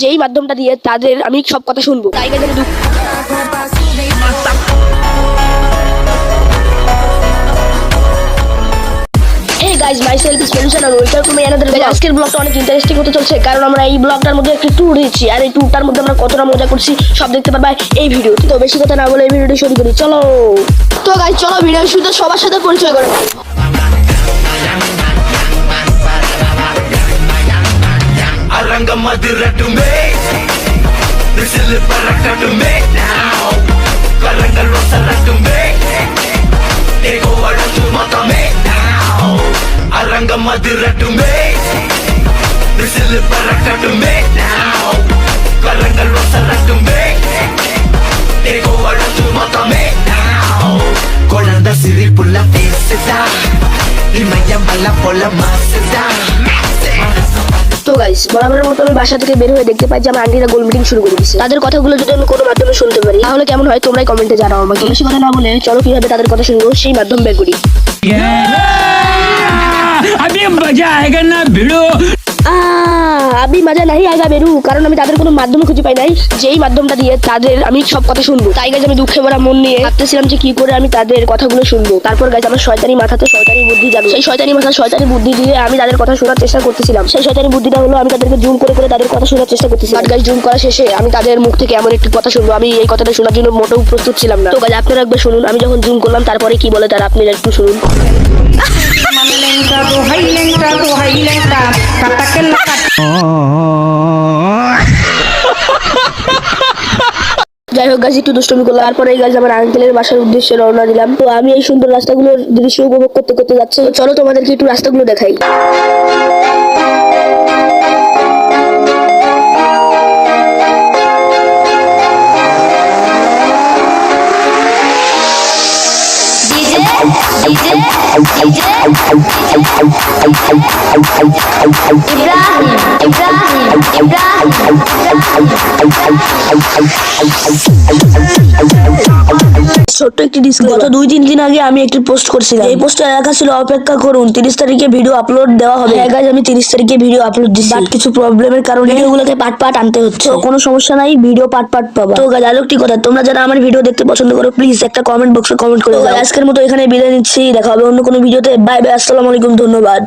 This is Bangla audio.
যেই মাধ্যমটা দিয়ে তাদের আমি সব কথা শুনবো। তাই গাইজ আমি গাইজ মাইসেলফ ইজ সলিউশন আর welcome to my another video. আজকের ব্লগটা অনেক ইন্টারেস্টিং হতে চলছে, কারণ আমরা এই ব্লগটার মধ্যে একটি ট্যুর দিচ্ছি, আর এই ট্যুরটার মধ্যে আমরা কতটা মজা করছি সব দেখতে পারবা এই ভিডিও। তো বেশি কথা না বলে এই ভিডিওটি শুরু করি, চলো। তো গাইজ চলো ভিডিও শুরুতে সবার সাথে পরিচয় করে নাও। তো গাইস বরাবরের মতো আমি বাসা থেকে বের হয়ে দেখতে পাই যে আমার আন্টিরা গোল মিটিং শুরু করে দিচ্ছে। তাদের কথাগুলো যদি আমি কোনো মাধ্যমে শুনতে পারি তাহলে কেমন হয় তোমরাই কমেন্টে জানাও আমাকে। বেশি কথা না বলে চলো কিভাবে তাদের কথা শুনবো সেই মাধ্যম বের করি। अभी मजा आएगा ना भिड़ो। আমি মজা নাহি আয়গা বেরু, কারণ আমি তাদের কোনো মাধ্যম খুঁজে পাই নাই যেই মাধ্যমটা দিয়ে তাদের আমি সব কথা শুনবো। তাই গাইজ আমি দুঃখে ভরা মন নিয়ে ভাবতেছিলাম যে কি করে আমি তাদের কথাগুলো শুনবো। তারপর গাইজ আমার শয়তানি মাথাতে শয়তানি বুদ্ধি জাগে। সেই শয়তানি মাথা শয়তানি বুদ্ধি দিয়ে আমি তাদের কথা শোনার চেষ্টা করতেছিলাম। সেই শয়তানি বুদ্ধিটা হলো আমি তাদেরকে জুম করে করে তাদের কথা শোনার চেষ্টা করতেছিলাম। বাট গাইজ জুম করা শেষে আমি তাদের মুখ থেকে এমন একটি কথা শুনবো, আমি এই কথাটা শোনার জন্য মোটেও প্রস্তুত ছিলাম না। তো গাইজ আপনারা একবার শুনুন আমি যখন জুম করলাম তারপরে কি বলে তারা, আপনারা একটু শুনুন। যাই হোক গাছ একটু দুষ্টমি করলাম। তারপরে এই গাছ আমার আঙ্কেলের বাসার উদ্দেশ্যে রওনা দিলাম। তো আমি এই সুন্দর রাস্তাগুলোর দৃশ্য উপভোগ করতে করতে যাচ্ছি। তো চলো তোমাদেরকে একটু রাস্তাগুলো দেখাই। ছোট্ট একটি ডিসক্লেমার, গত 2-3 দিন আগে আমি একটি পোস্ট করছিলাম। এই পোস্টে লেখা ছিল অপেক্ষা করুন 30 তারিখে ভিডিও আপলোড দেওয়া হবে। হ্যাঁ গাইজ আমি 30 তারিখে ভিডিও আপলোড দিচ্ছি, বাট কিছু প্রবলেমের কারণে ভিডিওগুলোকে পার্ট পার্ট আনতে হচ্ছে। তো কোনো সমস্যা নাই, ভিডিও পার্ট পার্ট পাবা। তো গাইজ আরেকটি কথা, তোমরা যারা আমার ভিডিও দেখতে পছন্দ করো প্লিজ একটা কমেন্ট বক্সে কমেন্ট করে দাও। আজকের মতো এখানে বিদায় নিচ্ছি, দেখা হবে অন্য কোনো ভিডিওতে। বাই বাই, আসসালামু আলাইকুম, ধন্যবাদ।